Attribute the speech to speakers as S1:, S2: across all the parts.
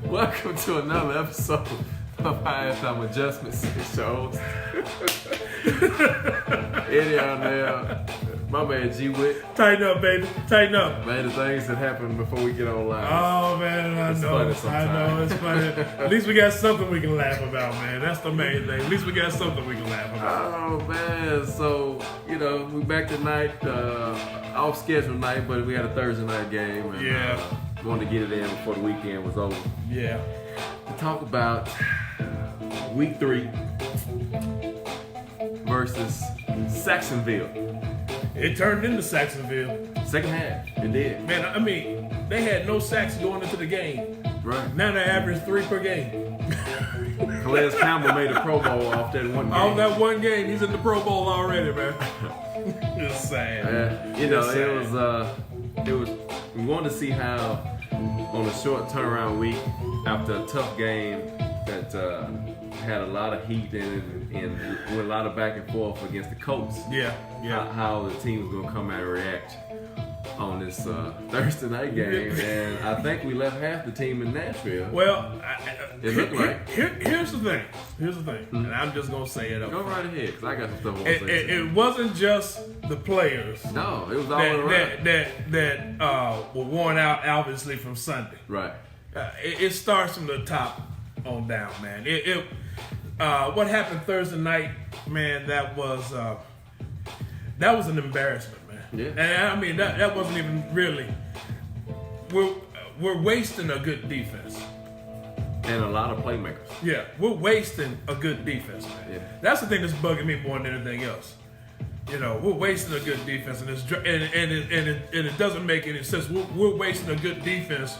S1: Welcome to another episode of Halftime Adjustments shows. Eddie on there, my man G Wick.
S2: Tighten up, baby. Tighten up.
S1: Man, the things that happen before we get on live.
S2: Oh man, I know. It's funny. At least we got something we can laugh about, man. That's the main thing. At least we got something we can laugh about.
S1: Oh man, so we back tonight, off schedule night, but we had a Thursday night game. And,
S2: yeah.
S1: Wanted to get it in before the weekend was over.
S2: Yeah.
S1: To talk about week 3 versus Saxonville.
S2: It turned into Saxonville.
S1: Second half, it did.
S2: Man, I mean, they had no sacks going into the game.
S1: Right.
S2: Now they average 3 per game.
S1: Calais Campbell made a Pro Bowl off that one game.
S2: Off that one game, he's in the Pro Bowl already, man. It's sad.
S1: It was. We wanted to see how, on a short turnaround week, after a tough game that had a lot of heat and with a lot of back and forth against the Colts.
S2: Yeah.
S1: How the team was gonna come out and react on this Thursday night game, and I think we left half the team in Nashville.
S2: Well,
S1: it looked like.
S2: Here's the thing. And I'm just gonna say it up.
S1: Go right ahead, because I got some stuff I want to say.
S2: It wasn't just the players.
S1: No, it was all around.
S2: That were worn out, obviously, from Sunday.
S1: Right.
S2: It starts from the top on down, man. What happened Thursday night, man? That was an embarrassment, man.
S1: Yeah.
S2: And I mean that wasn't even really. We're wasting a good defense.
S1: And a lot of playmakers.
S2: Yeah, we're wasting a good defense, man.
S1: Yeah.
S2: That's the thing that's bugging me more than anything else. We're wasting a good defense, and it doesn't make any sense. We're wasting a good defense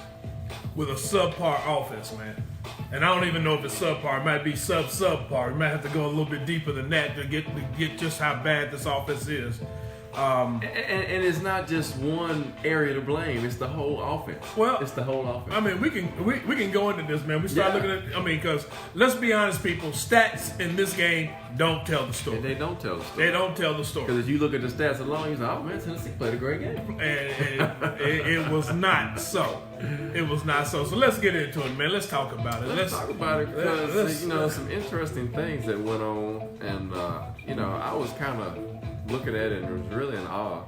S2: with a subpar offense, man. And I don't even know if it's subpar. It might be subpar. We might have to go a little bit deeper than that to get just how bad this offense is.
S1: And it's not just one area to blame. It's the whole offense.
S2: Well,
S1: it's the whole offense.
S2: I mean, we can go into this, man. We start looking at. I mean, because let's be honest, people. Stats in this game don't tell the story.
S1: And they don't tell the story.
S2: They don't tell the story.
S1: Because if you look at the stats alone, you say, "Oh man, Tennessee played a great game."
S2: And it was not so. It was not so. So let's get into it, man. Let's talk about it.
S1: Let's talk about it because some interesting things that went on, and I was kind of looking at it and was really in awe.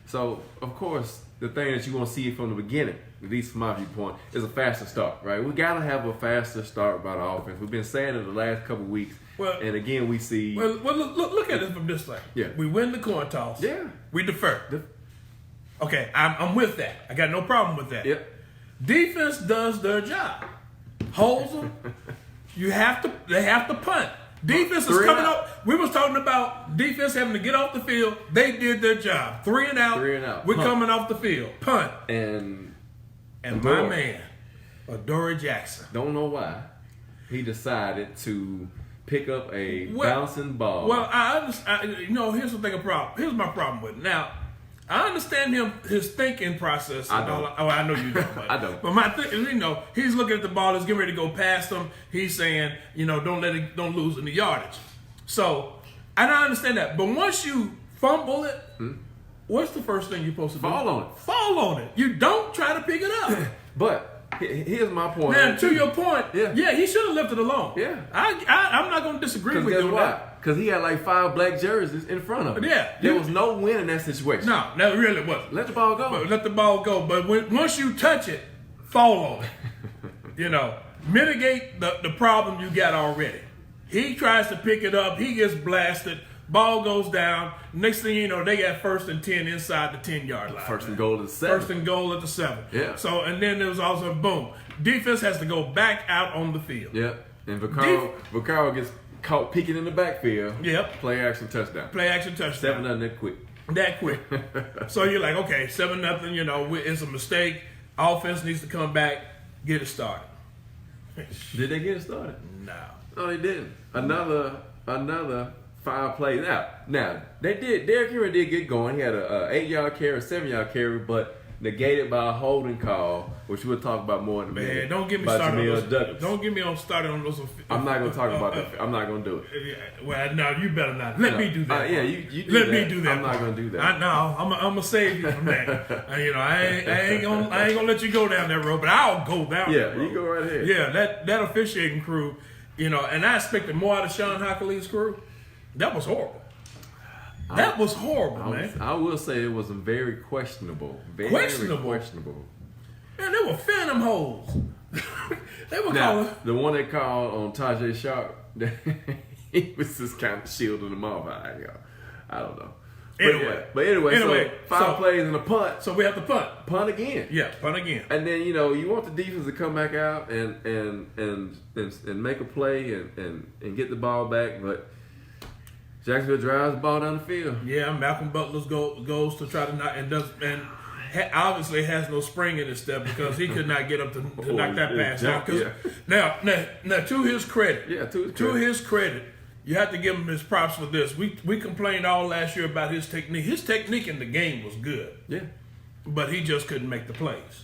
S1: So, of course, the thing that you want to see from the beginning, at least from my viewpoint, is a faster start, right? We got to have a faster start by the offense. We've been saying it the last couple of weeks, and again, we see...
S2: Well, look at it from this way.
S1: Yeah.
S2: We win the coin toss.
S1: Yeah.
S2: We defer. Okay, I'm with that. I got no problem with that.
S1: Yep.
S2: Defense does their job. Holds them. They have to punt. Defense is coming up. We was talking about defense having to get off the field. They did their job. 3 and out. We're coming off the field. Punt.
S1: And
S2: my man, Adoree Jackson.
S1: Don't know why he decided to pick up a bouncing ball.
S2: Well, I understand. Here's the thing. Here's my problem with it. Now, I understand his thinking process.
S1: I don't.
S2: I know you don't. But,
S1: I don't.
S2: But my thing, he's looking at the ball. He's getting ready to go past him. He's saying, don't lose in the yardage. So, and I understand that. But once you fumble it, what's the first thing you're supposed to do?
S1: Fall on it.
S2: Fall on it. You don't try to pick it up.
S1: But here's my point.
S2: Now, to your point, he should have left it alone.
S1: Yeah.
S2: I'm not going to disagree with you on that.
S1: Because he had like 5 black jerseys in front of him.
S2: Yeah.
S1: There was no win in that situation.
S2: No, that really wasn't.
S1: Let the ball go.
S2: Let the ball go. But once you touch it, fall on it. Mitigate the problem you got already. He tries to pick it up. He gets blasted. Ball goes down. Next thing you know, they got 1st and 10 inside the 10-yard line.
S1: First and goal at the 7.
S2: First and goal at the 7.
S1: Yeah.
S2: So, and then there was also, boom. Defense has to go back out on the field.
S1: Yep. And Vaccaro gets caught peeking in the backfield.
S2: Yep.
S1: Play action touchdown. 7-0 that quick.
S2: So you're like, okay, 7-0, it's a mistake. Offense needs to come back, get it started.
S1: Did they get it started? No, they didn't. Another 5 plays. Now they did. Derrick Henry did get going. He had a 8-yard carry, a 7-yard carry, but negated by a holding call, which we'll talk about more in a minute.
S2: Man, don't get me
S1: by
S2: started on
S1: Jamil
S2: those.
S1: Douglas.
S2: Don't get me started on those.
S1: I'm not going to talk about that. I'm not going to do it.
S2: Well, no, you better not. Let me do that.
S1: Yeah, you do
S2: Let
S1: that.
S2: me do that.
S1: I'm not going to do that.
S2: I'm gonna save you from that. I ain't gonna let you go down that road, but I'll go down. that road.
S1: You go right ahead.
S2: Yeah, that officiating crew, and I expected more out of Sean Hockley's crew. That was horrible. That was horrible, man.
S1: I will say it was very questionable. Very questionable.
S2: Man, they were phantom holes. They were calling.
S1: The one they called on Tajay Sharp, he was just kind of shielding them off. I don't know. But anyway, so 5 plays and a punt.
S2: So we have to punt.
S1: Punt again.
S2: Yeah, punt again.
S1: And then you want the defense to come back out and make a play and get the ball back, but Jacksonville drives the ball down the field.
S2: Yeah, Malcolm Butler goes to try to knock and obviously has no spring in his step because he could not get up to knock that pass down. Now, to his credit, to his credit, you have to give him his props for this. We complained all last year about his technique. His technique in the game was good.
S1: Yeah, but
S2: he just couldn't make the plays.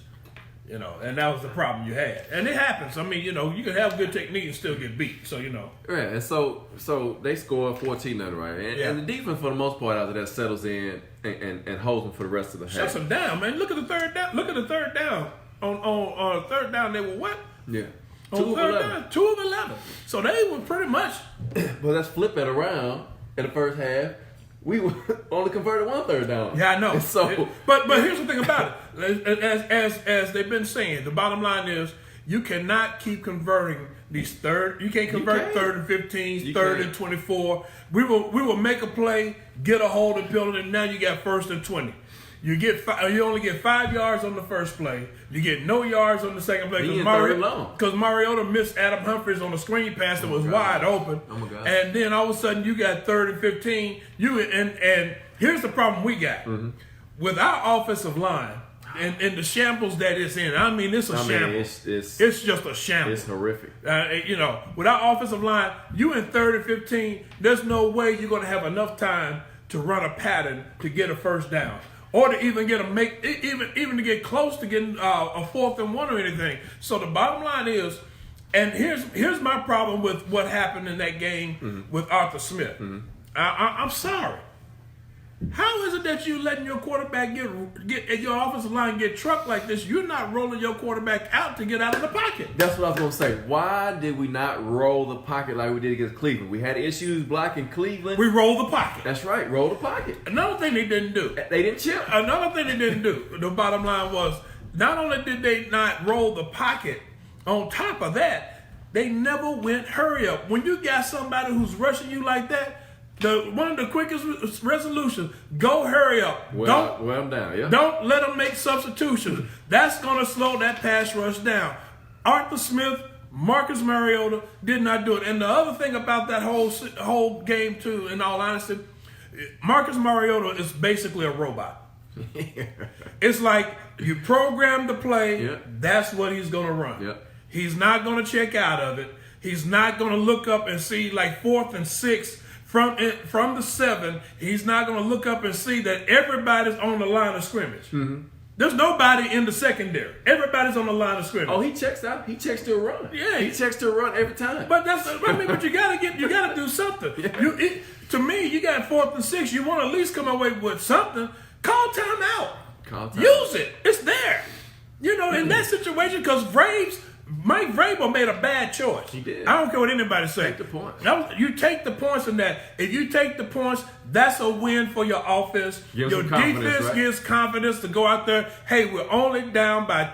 S2: And that was the problem you had. And it happens. I mean, you can have good technique and still get beat. So,
S1: Yeah, and so they scored 14-0, right? And the defense, for the most part, after that, settles in and holds them for the rest of the half.
S2: Shuts them down, man. Look at the third down. Look at the third down. On third down, they were what?
S1: Yeah.
S2: 2 of 11. So they were pretty much.
S1: Well, let's flip it around in the first half. We only converted 1 third down.
S2: Yeah, I know.
S1: So,
S2: but here's the thing about it. As they've been saying, the bottom line is you cannot keep converting these third. You can't convert 3rd and 15s, 3rd and 24. We will make a play, get a hold and penalty, and now you got 1st and 20. You only get 5 yards on the first play. You get no yards on the second play because Mariota missed Adam Humphries on a screen pass that was wide open.
S1: Oh my God.
S2: And then all of a sudden you got 3rd and 15. And here's the problem we got with our offensive line and the shambles that it's in. I mean, it's a shambles. It's just a shambles.
S1: It's horrific.
S2: With our offensive line, you in 3rd and 15. There's no way you're going to have enough time to run a pattern to get a first down. Or to even even to get close to getting a 4th and 1 or anything. So the bottom line is, and here's my problem with what happened in that game with Arthur Smith. I'm sorry. How is it that you letting your quarterback get your offensive line get trucked like this? You're not rolling your quarterback out to get out of the pocket.
S1: That's what I was going to say. Why did we not roll the pocket like we did against Cleveland? We had issues blocking Cleveland.
S2: We rolled the pocket.
S1: That's right. Roll the pocket.
S2: Another thing they didn't do.
S1: They didn't chip.
S2: Another thing they didn't do. The bottom line was, not only did they not roll the pocket, on top of that, they never went hurry up. When you got somebody who's rushing you like that, one of the quickest resolutions, go hurry up.
S1: Well, I'm down, yeah.
S2: Don't let them make substitutions. That's going to slow that pass rush down. Arthur Smith, Marcus Mariota did not do it. And the other thing about that whole game, too, in all honesty, Marcus Mariota is basically a robot. It's like you program the play, that's what he's going to run.
S1: Yep.
S2: He's not going to check out of it. He's not going to look up and see like 4th and 6 from the 7. He's not going to look up and see that everybody's on the line of scrimmage. There's nobody in the secondary. Everybody's on the line of scrimmage.
S1: Oh, he checks out. He checks to a run.
S2: Yeah,
S1: he checks to a run every time.
S2: But but you gotta do something.
S1: Yeah.
S2: To me, you got 4th and 6. You want to at least come away with something. Call timeout. Use it. It's there. In that situation, because Mike Vrabel made a bad choice.
S1: He did.
S2: I don't care what anybody says.
S1: Take the points.
S2: You take the points in that. If you take the points, that's a win for your offense. Your defense gives confidence to go out there. Hey, we're only down by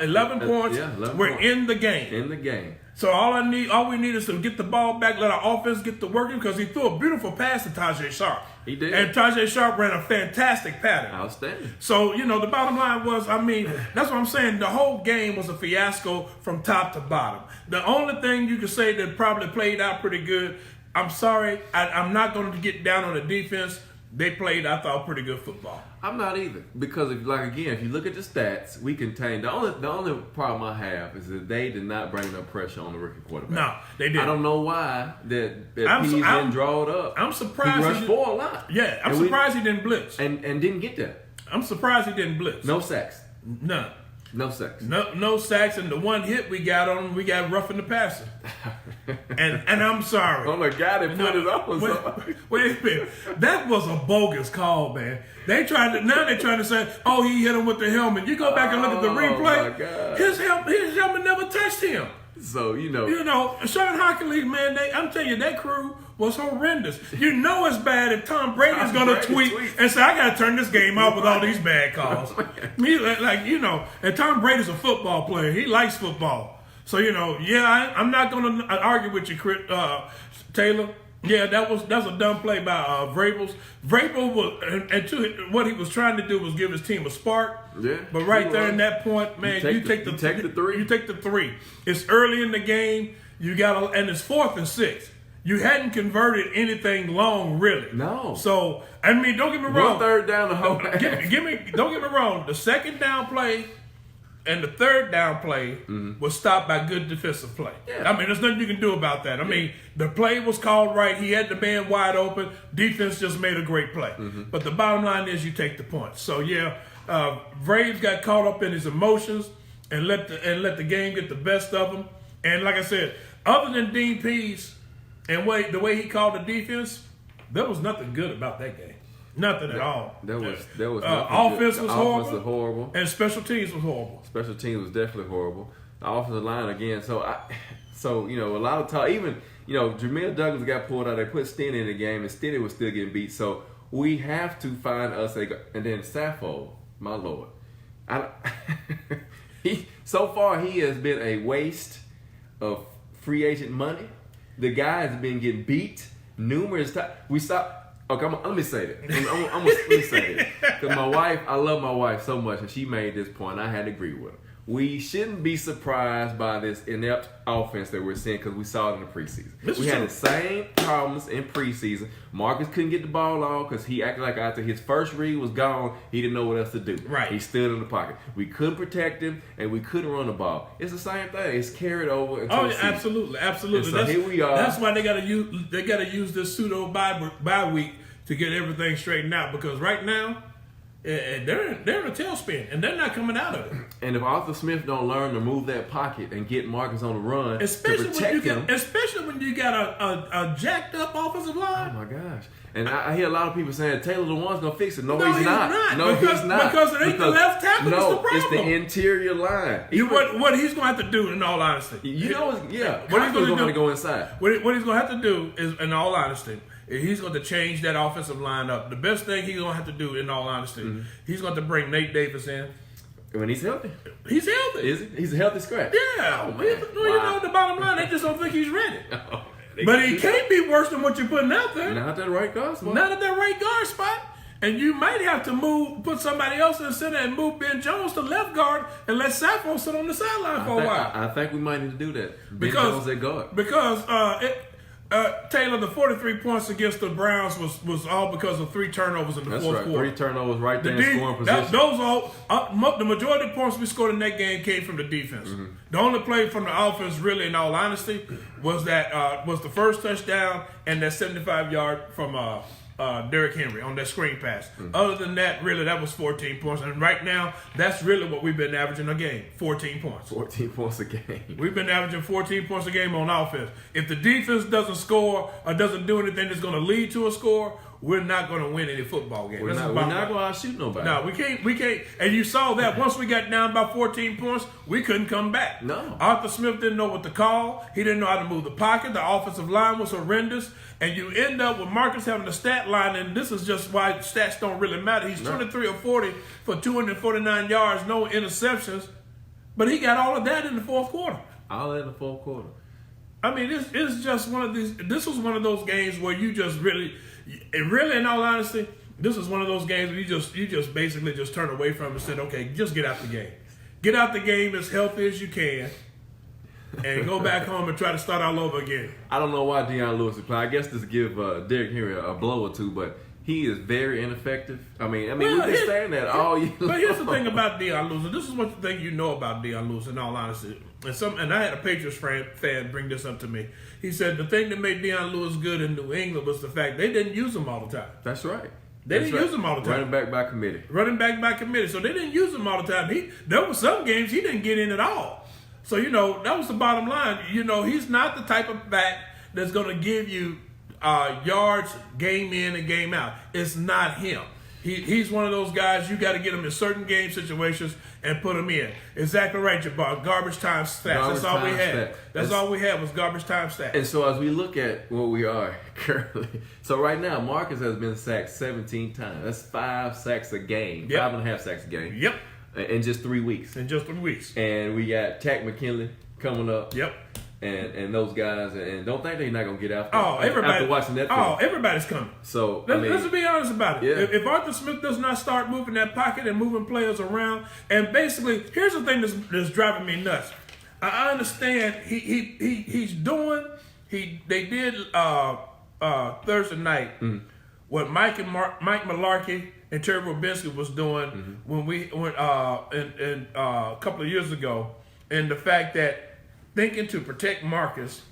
S2: 11 points.
S1: 11
S2: we're
S1: points.
S2: in the game.
S1: In the game.
S2: So all we need is to get the ball back, let our offense get to working, because he threw a beautiful pass to Tajay Sharp.
S1: He did.
S2: And Tajay Sharp ran a fantastic pattern.
S1: Outstanding.
S2: So, the bottom line was, that's what I'm saying. The whole game was a fiasco from top to bottom. The only thing you could say that probably played out pretty good, I'm sorry, I'm not going to get down on the defense. They played, I thought, pretty good football.
S1: I'm not either, because if you look at the stats, we contain the only problem I have is that they did not bring enough pressure on the rookie quarterback.
S2: No, they didn't.
S1: I don't know why that Pease didn't draw it up.
S2: I'm surprised
S1: he rushed 4 a lot.
S2: Yeah, I'm surprised he didn't blitz
S1: and didn't get that.
S2: I'm surprised he didn't blitz.
S1: No sacks.
S2: None.
S1: No sacks.
S2: No sacks, and the one hit we got on him, we got roughing the passer. and I'm sorry.
S1: On the guy that put it on.
S2: Wait a minute. That was a bogus call, man. They're trying to say, oh, he hit him with the helmet. You go back and look at the replay.
S1: My God.
S2: His helmet never touched him.
S1: So,
S2: Sean Hockley, man, I'm telling you, that crew was horrendous. You know it's bad if Tom Brady's going to tweet and say, I got to turn this game off with all these bad calls. And Tom Brady's a football player. He likes football. So, I'm not going to argue with you, Taylor. Yeah, that's a dumb play by Vrabel. Vrabel was, what he was trying to do was give his team a spark.
S1: Yeah.
S2: But right there in that point, man, you take the 3. You take the 3. It's early in the game. And it's 4th and 6. You hadn't converted anything long, really.
S1: No.
S2: So, I mean, don't get me wrong.
S1: 1/3 down the whole.
S2: Don't get me wrong. The second down play and the third down play was stopped by good defensive play.
S1: Yeah.
S2: I mean, there's nothing you can do about that. I mean, the play was called right. He had the man wide open. Defense just made a great play. But the bottom line is you take the points. So, Braves got caught up in his emotions and let the game get the best of him. And like I said, other than Dean Pease and the way he called the defense, there was nothing good about that game. Nothing at all.
S1: There was
S2: offense was horrible.
S1: Offense was horrible.
S2: And special teams was horrible.
S1: Special teams was definitely horrible. The offensive line again. So a lot of talk. Even Jamil Douglas got pulled out. They put Stinnie in the game, and Stinnie was still getting beat. So we have to find us and then Saffold, my lord. So far he has been a waste of free agent money. The guy has been getting beat numerous times. We stopped. Okay, let me say that. Let me say it. Because I love my wife so much, and she made this point. I had to agree with her. We shouldn't be surprised by this inept offense that we're seeing because we saw it in the preseason. We had the same problems in preseason. Marcus couldn't get the ball off because he acted like after his first read was gone, he didn't know what else to do.
S2: Right.
S1: He stood in the pocket. We couldn't protect him, and we couldn't run the ball. It's the same thing. It's carried over into the season.
S2: Absolutely.
S1: So here we are.
S2: That's why they got to use this pseudo bye week to get everything straightened out, because right now they're in a tailspin and they're not coming out of it.
S1: And if Arthur Smith don't learn to move that pocket and get Marcus on the run,
S2: especially
S1: to protect him,
S2: especially when you got a jacked up offensive line.
S1: Oh my gosh! And I hear a lot of people saying Taylor the one's gonna fix it. No, he's
S2: not.
S1: No, he's not.
S2: Because it ain't the left tackle.
S1: No,
S2: it's the problem.
S1: It's the interior line.
S2: What he's gonna have to do, in all honesty,
S1: what he's
S2: gonna
S1: have to go inside.
S2: What he's gonna have to do is, in all honesty, he's going to change that offensive line up. The best thing he's going to have to do, in all honesty, he's going to bring Nate Davis in.
S1: When he's healthy.
S2: He's healthy.
S1: Is he? He's a healthy scratch.
S2: Yeah.
S1: Oh, man.
S2: Wow. The bottom line, they just don't think he's ready. But he can't be worse than what you're putting out there.
S1: Not at that right guard spot.
S2: Not at that right guard spot. And you might have to put somebody else in the center and move Ben Jones to left guard and let Sappho sit on the sideline for a while.
S1: I think we might need to do that. Ben Jones at guard.
S2: Because Taylor, the 43 points against the Browns was all because of 3 turnovers in the fourth quarter.
S1: 3 turnovers right there in scoring position.
S2: The majority of the points we scored in that game came from the defense. The only play from the offense, really, in all honesty, was the first touchdown and that 75-yard from Derrick Henry on that screen pass. Other than that, really, that was 14 points. And right now, that's really what we've been averaging a game, 14 points.
S1: 14 points a game.
S2: We've been averaging 14 points a game on offense. If the defense doesn't score or doesn't do anything that's going to lead to a score, we're not going to win any football game.
S1: We're not going to outshoot nobody.
S2: No, we can't. And you saw that once we got down by 14 points, we couldn't come back.
S1: No.
S2: Arthur Smith didn't know what to call. He didn't know how to move the pocket. The offensive line was horrendous. And you end up with Marcus having the stat line, and this is just why stats don't really matter. He's 23 or 40 for 249 yards, no interceptions. But he got all of that in the fourth quarter.
S1: All in the fourth quarter.
S2: I mean, it's just one of these. This was one of those games where you just really, in all honesty, this is one of those games where you just basically just turn away from it and said, okay, just get out the game. Get out the game as healthy as you can. And go back home and try to start all over again.
S1: I don't know why Deion Lewis is playing. I guess this give Derrick Henry a blow or two, but he is very ineffective. I mean, we've been saying that all year long.
S2: But here's the thing about Deion Lewis. This is what the thing you know about Deion Lewis, in all honesty. And I had a Patriots fan bring this up to me. He said the thing that made Deion Lewis good in New England was the fact they didn't use him all the time.
S1: That's right.
S2: They didn't use him all the time.
S1: Running back by committee.
S2: Running back by committee. So they didn't use him all the time. There were some games he didn't get in at all. So, that was the bottom line. He's not the type of back that's going to give you yards game in and game out. It's not him. He's one of those guys you got to get him in certain game situations and put him in. Exactly right, Jabbar. Garbage time stats. That's all we had. That's all we had was garbage time stats.
S1: And so as we look at what we are currently, so right now Marcus has been sacked 17 times. That's 5 sacks a game.
S2: Yep.
S1: 5.5 sacks a game.
S2: Yep.
S1: In just 3 weeks. And we got Tack McKinley coming up.
S2: Yep.
S1: And those guys, and don't think they're not going to get out
S2: there.
S1: After watching that film.
S2: Everybody's coming.
S1: So,
S2: let's be honest about it.
S1: Yeah.
S2: If Arthur Smith does not start moving that pocket and moving players around, and basically, here's the thing that's driving me nuts. I understand he's doing, they did Thursday night what Mike Malarkey and Terry Robinski was doing when we went in a couple of years ago, and the fact that thinking to protect Marcus,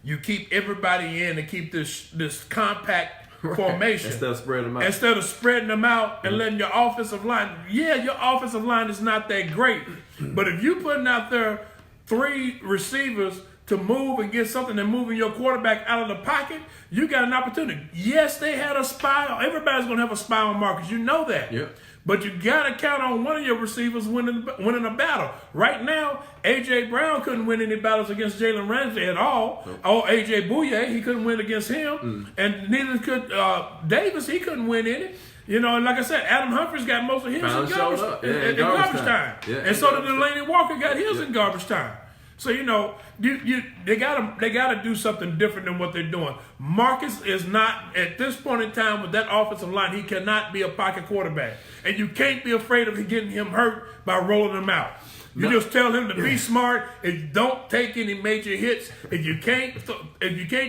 S2: you keep everybody in and keep this compact formation
S1: instead of
S2: spreading them out and letting your offensive line. Yeah, your offensive line is not that great, but if you putting out there 3 receivers to move and get something and moving your quarterback out of the pocket, you got an opportunity. Yes, they had a spy. Everybody's going to have a spy on Marcus. You know that.
S1: Yeah.
S2: But you got to count on one of your receivers winning a battle. Right now, A.J. Brown couldn't win any battles against Jalen Ramsey at all. Nope. Or A.J. Bouye, he couldn't win against him. And neither could Davis. He couldn't win any. And like I said, Adam Humphries got most of his in garbage time.
S1: Yeah,
S2: and so did Delaney Walker got his in garbage time. So they gotta do something different than what they're doing. Marcus is not at this point in time with that offensive line. He cannot be a pocket quarterback, and you can't be afraid of getting him hurt by rolling him out. You just tell him to be smart and don't take any major hits. If you can't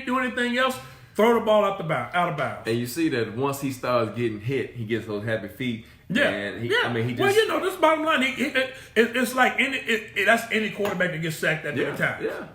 S2: do anything else, throw the ball out of bounds.
S1: And you see that once he starts getting hit, he gets those happy feet.
S2: Yeah,
S1: and
S2: this bottom line, it's like that's any quarterback that gets sacked that many times.
S1: Yeah.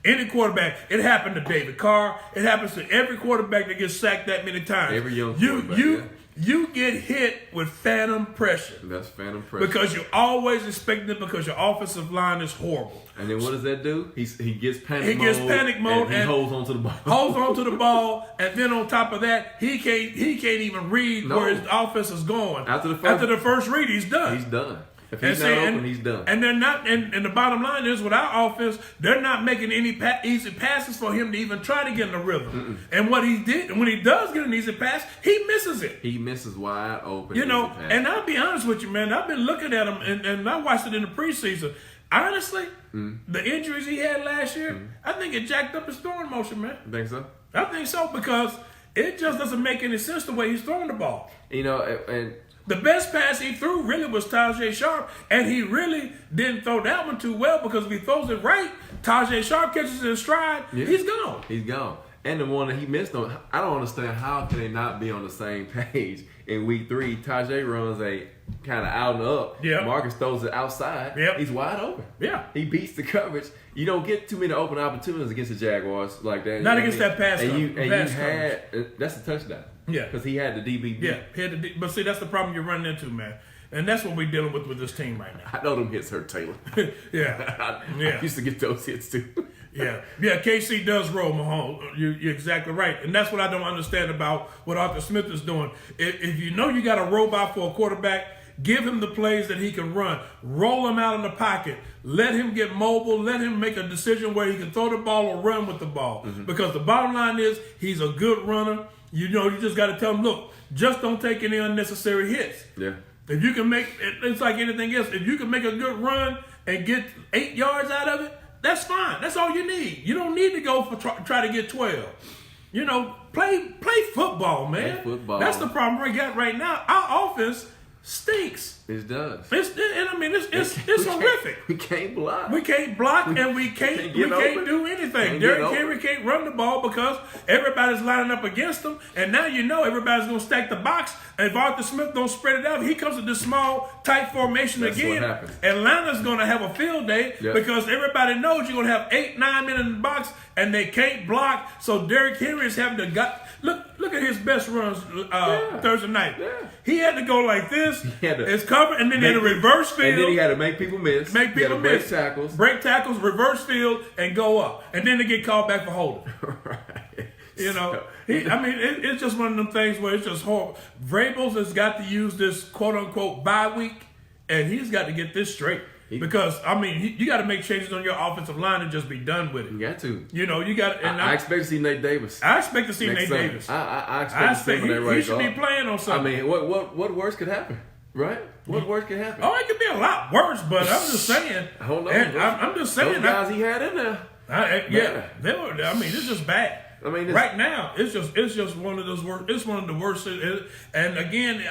S2: Any quarterback. It happened to David Carr. It happens to every quarterback that gets sacked that many times.
S1: Every young quarterback.
S2: You get hit with phantom pressure.
S1: That's phantom pressure.
S2: Because you always expect it because your offensive line is horrible.
S1: And then what does that do? He gets panic mode.
S2: He gets panic mode
S1: and he holds onto the ball.
S2: Holds onto the ball, and then on top of that, he can't even read where his offense is going. After the first read, he's done.
S1: He's done. If he's not open, he's done.
S2: And they're not. And the bottom line is, with our offense, they're not making any easy passes for him to even try to get in the rhythm. And what he did, when he does get an easy pass, he misses it.
S1: He misses wide open.
S2: And I'll be honest with you, man. I've been looking at him, and I watched it in the preseason. Honestly, the injuries he had last year, I think it jacked up his throwing motion, man.
S1: You think so?
S2: I think so, because it just doesn't make any sense the way he's throwing the ball.
S1: And
S2: the best pass he threw really was Tajay Sharp, and he really didn't throw that one too well, because if he throws it right, Tajay Sharp catches it in stride, he's gone.
S1: He's gone. And the one that he missed on, I don't understand how can they not be on the same page. In week 3, Tajay runs a kind of out and up.
S2: Yeah.
S1: Marcus throws it outside.
S2: Yep.
S1: He's wide open.
S2: Yeah.
S1: He beats the coverage. You don't get too many open opportunities against the Jaguars like that.
S2: Not against that pass
S1: coverage. That's a touchdown.
S2: Yeah.
S1: Because he had the DB.
S2: Yeah. But see, that's the problem you're running into, man. And that's what we're dealing with this team right now.
S1: I know them hits hurt Taylor.
S2: Yeah.
S1: I used to get those hits too.
S2: Yeah, KC does roll Mahomes. You're exactly right. And that's what I don't understand about what Arthur Smith is doing. If you know you got a robot for a quarterback, give him the plays that he can run. Roll him out in the pocket. Let him get mobile. Let him make a decision where he can throw the ball or run with the ball. Because the bottom line is, he's a good runner. You just got to tell him, look, just don't take any unnecessary hits.
S1: Yeah.
S2: If you can make, it's like anything else. If you can make a good run and get 8 yards out of it, that's fine. That's all you need. You don't need to go for try to get 12. Play football, man.
S1: Play football.
S2: That's the problem we got right now. Our offense stinks.
S1: It does.
S2: It's horrific.
S1: We can't block.
S2: We can't block, and we can't do anything. Derrick Henry can't run the ball because everybody's lining up against him, and now everybody's going to stack the box. And if Arthur Smith don't spread it out, he comes with this small, tight formation again.
S1: What happens.
S2: Atlanta's going to have a field day because everybody knows you're going to have 8, 9 men in the box, and they can't block. So Derrick Henry is having to Look at his best runs Thursday night.
S1: Yeah.
S2: He had to go like this. It's covered, and then he had a reverse field.
S1: And then he had to make people miss. Break tackles,
S2: reverse field, and go up. And then they get called back for holding.
S1: Right.
S2: It's just one of them things where it's just horrible. Vrabel has got to use this quote-unquote bye week, and he's got to get this straight. Because, you got to make changes on your offensive line and just be done with it.
S1: You got to.
S2: You got to.
S1: I expect to see Nate Davis.
S2: I expect to see Nate Davis.
S1: I expect to see him
S2: he should be playing on something.
S1: What worse could happen? Right? What worse could happen?
S2: Oh, it could be a lot worse, but I'm just saying.
S1: Hold on.
S2: I'm just saying.
S1: Those guys he had in there.
S2: It's just bad. Right now, it's just one of those worst. It's one of the worst. And again,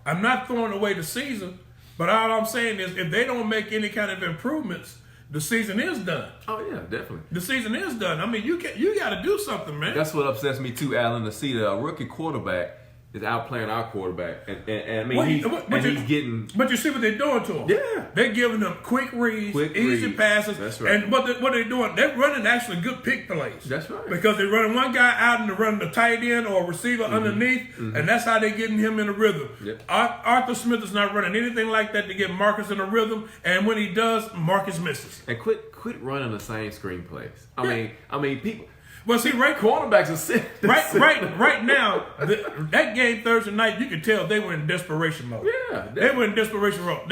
S2: I'm not throwing away the season. But all I'm saying is, if they don't make any kind of improvements, the season is done.
S1: Oh yeah, definitely.
S2: The season is done. You got to do something, man.
S1: That's what upsets me too, Alan. To see the rookie quarterback is outplaying our quarterback, he's getting.
S2: But you see what they're doing to him.
S1: Yeah,
S2: they're giving them quick easy reads. Passes.
S1: That's right.
S2: And what they're doing, they're running actually good pick plays.
S1: That's right.
S2: Because they're running one guy out and they're running the tight end or receiver underneath, and that's how they're getting him in a rhythm.
S1: Yep.
S2: Arthur Smith is not running anything like that to get Marcus in a rhythm, and when he does, Marcus misses.
S1: And quit running the same screenplays. I mean, people.
S2: Well, see,
S1: cornerbacks are sick.
S2: Right now, that game Thursday night, you could tell they were in desperation mode.
S1: Yeah,
S2: they were in desperation mode.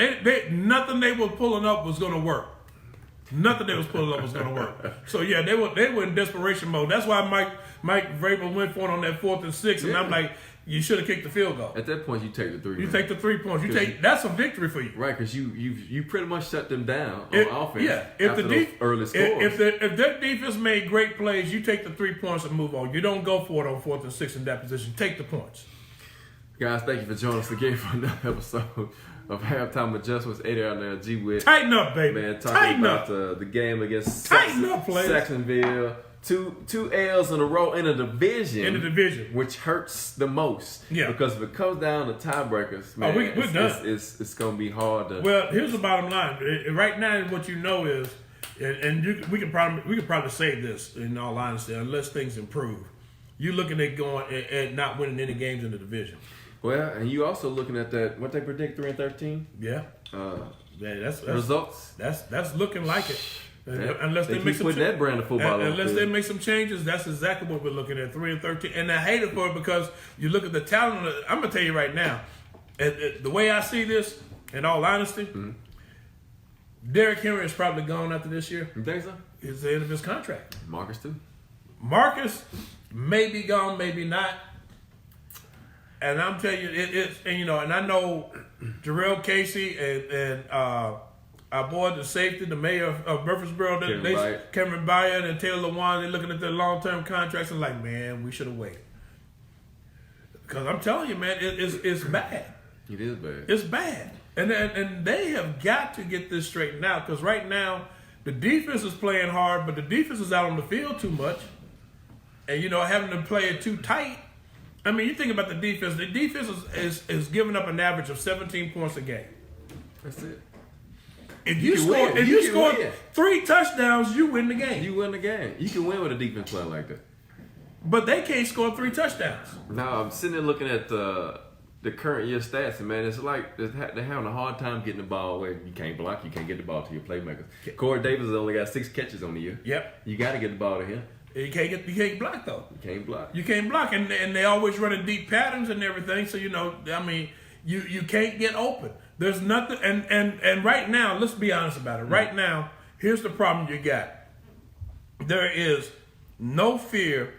S2: Nothing they were pulling up was going to work. Nothing they was pulling up was going to work. So yeah, they were in desperation mode. That's why Mike Vrabel went for it on that 4th and 6, and I'm like, you should have kicked the field goal.
S1: At that point, you take the 3.
S2: You take the 3 points. That's a victory for you.
S1: Right, because you pretty much shut them down on offense.
S2: Yeah, if
S1: those early scores.
S2: If their defense made great plays, you take the 3 points and move on. You don't go for it on 4th and 6 in that position. Take the points.
S1: Guys, thank you for joining us again for another episode of Halftime Adjustments. Eddie out there, G with.
S2: Tighten up, baby.
S1: Man, talking about the game against Saxonville. Two L's in a row in the division. Which hurts the most. Yeah. Because if it comes down to tiebreakers, man, we're done. It's going to be hard to.
S2: Well, here's the bottom line. Right now, what you know is, we can probably say this in all honesty, unless things improve. You're looking at going at not winning any games in the division.
S1: Well, and you also looking at that. What they predict 3-13.
S2: Yeah. That's
S1: results.
S2: That's looking like it. Unless they make some
S1: that brand of football.
S2: Unless they make some changes, that's exactly what we're looking at. 3-13, and I hate it for it because you look at the talent. I'm gonna tell you right now, the way I see this, in all honesty, Derrick Henry is probably gone after this year.
S1: You think so?
S2: It's the end of his contract.
S1: Marcus too.
S2: Marcus may be gone, maybe not. And I'm telling you, and I know Jarrell Casey and our boy, the safety, the mayor of Murfreesboro, Cameron Byard and Taylor Lewan, they're looking at their long-term contracts and like, man, we should have waited. Because I'm telling you, man, it's bad.
S1: It is bad.
S2: It's bad. And they have got to get this straightened out because right now, the defense is playing hard, but the defense is out on the field too much. And, having to play it too tight. I mean, you think about the defense. The defense is giving up an average of 17 points a game.
S1: That's it.
S2: If you score 3 touchdowns, you win the game.
S1: You win the game. You can win with a defense playing like that.
S2: But they can't score 3 touchdowns.
S1: Now, I'm sitting there looking at the current year stats, and man, it's like they're having a hard time getting the ball away. You can't block. You can't get the ball to your playmakers. Corey Davis has only got 6 catches on the year.
S2: Yep.
S1: You got to get the ball to him.
S2: You can't block though.
S1: You can't block,
S2: and they always running deep patterns and everything. So you can't get open. There's nothing, and right now, let's be honest about it. Right now, here's the problem you got. There is no fear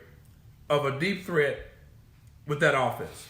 S2: of a deep threat with that offense.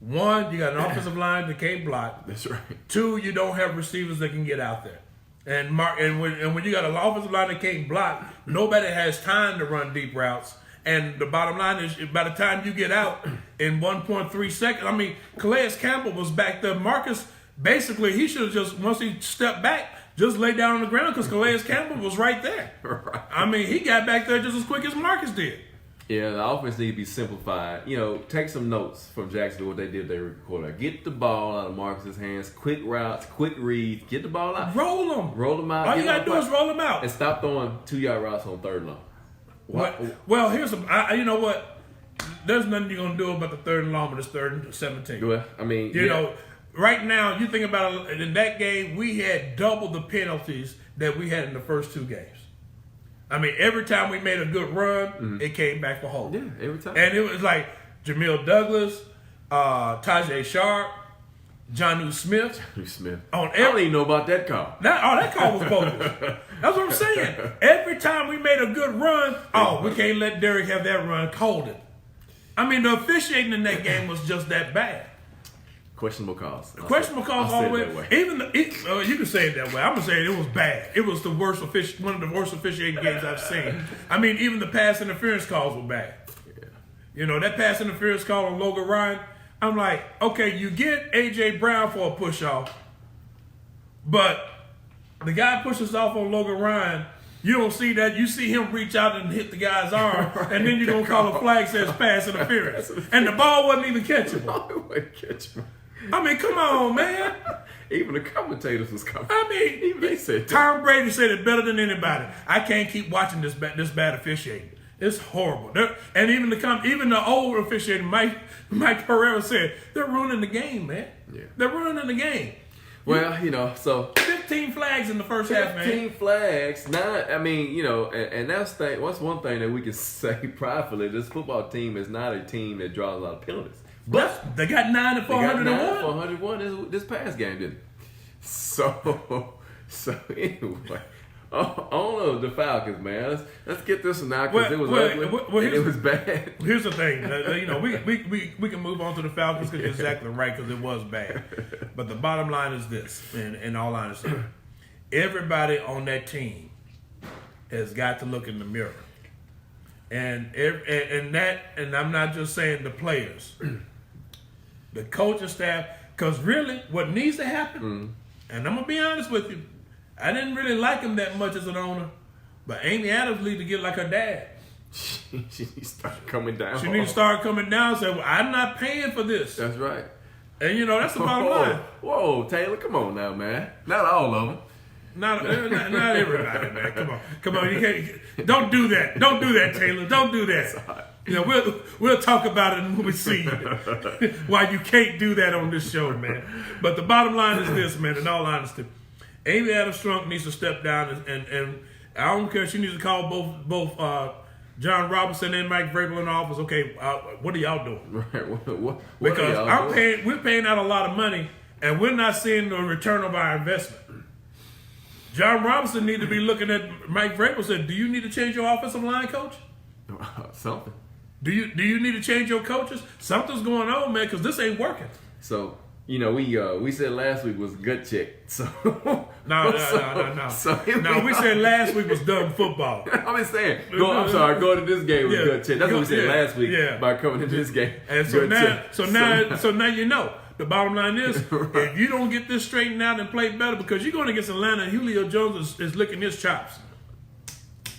S2: 1, you got an offensive line that can't block.
S1: That's right.
S2: 2, you don't have receivers that can get out there. And when you got an offensive line that can't block, nobody has time to run deep routes. And the bottom line is, by the time you get out in 1.3 seconds, Calais Campbell was back there. Marcus, basically, he should have just, once he stepped back, just lay down on the ground because Calais Campbell was right there. Right. He got back there just as quick as Marcus did.
S1: Yeah, the offense needs to be simplified. Take some notes from Jacksonville, what they did their quarterback. Get the ball out of Marcus's hands, quick routes, quick reads, get the ball out.
S2: Roll them out. All you got to do is roll them out.
S1: And stop throwing 2-yard routes on 3rd and long.
S2: Well, here's some, you know what? there's nothing you're gonna do about the 3rd and long, but it's 3rd and 17.
S1: Well, I mean,
S2: You know, right now you think about it, in that game we had double the penalties that we had in the first 2 games. I mean, every time we made a good run, it came back for holding.
S1: Yeah, every time.
S2: And it was like Jamil Douglas, Tajay Sharp, Jonnu Smith.
S1: I don't even know about that call.
S2: That call was bogus. That's what I'm saying. Every time we made a good run, we can't let Derrick have that run. Hold it. I mean, the officiating in that game was just that bad.
S1: Questionable calls.
S2: Questionable calls all the way. Even you can say it that way. I'm gonna say it was bad. It was the worst one of the worst officiating games I've seen. I mean, even the pass interference calls were bad. Yeah. You know, that pass interference call on Logan Ryan. I'm like, okay, you get A.J. Brown for a push off, but the guy pushes off on Logan Ryan. You don't see that. You see him reach out and hit the guy's arm, right. And then you're gonna call a flag says pass interference, and the ball wasn't even catchable. I mean, come on, man.
S1: Even the commentators was coming.
S2: I mean,
S1: even they said
S2: Tom Brady said it better than anybody. I can't keep watching this bad officiating. It's horrible. And even the old officiating, Mike Pereira said they're ruining the game, man. Yeah. They're ruining the game.
S1: Well, you know, so
S2: 15 flags in the first half, man.
S1: 15 flags. I mean, you know, and that's one thing that we can say pridefully. This football team is not a team that draws a lot of penalties. But
S2: they got 9 and 401.
S1: 401 this past game, didn't it? So anyway, on the Falcons, man. Let's get this one out because it was ugly and it was bad.
S2: Here's the thing, you know, we can move on to the Falcons because you're exactly right because it was bad. But the bottom line is this, in all honesty, everybody on that team has got to look in the mirror, and I'm not just saying the players. The coaching staff, because really what needs to happen, and I'm going to be honest with you, I didn't really like him that much as an owner, but Amy Adams needs to get like her dad.
S1: She needs to start coming down.
S2: She needs to start coming down and say, well, I'm not paying for this.
S1: That's right.
S2: And, you know, that's the bottom line.
S1: Whoa, Taylor, come on now, man. Not all of them.
S2: Not everybody, man. Come on. You can't. Don't do that. Don't do that, Taylor. Don't do that. You know, we'll talk about it when we see you. Why you can't do that on this show, man. But the bottom line is this, man. In all honesty, Amy Adams Strunk needs to step down, and I don't care. She needs to call both John Robinson and Mike Vrabel in the office. Okay, what are y'all doing?
S1: Right. What
S2: because
S1: are y'all doing?
S2: We're paying out a lot of money, and we're not seeing the return of our investment. John Robinson need to be looking at Mike Vrabel. Said, do you need to change your offensive line, coach?
S1: Something.
S2: Do you need to change your coaches? Something's going on, man, because this ain't working.
S1: So, you know, we said last week was gut check. So
S2: No. We said last week was dumb football.
S1: I'm just saying. Going to this game was gut check. That's what we said last week by coming into this game.
S2: And so now you know. The bottom line is, if you don't get this straightened out and play better, because you're going against Atlanta, and Julio Jones is licking his chops.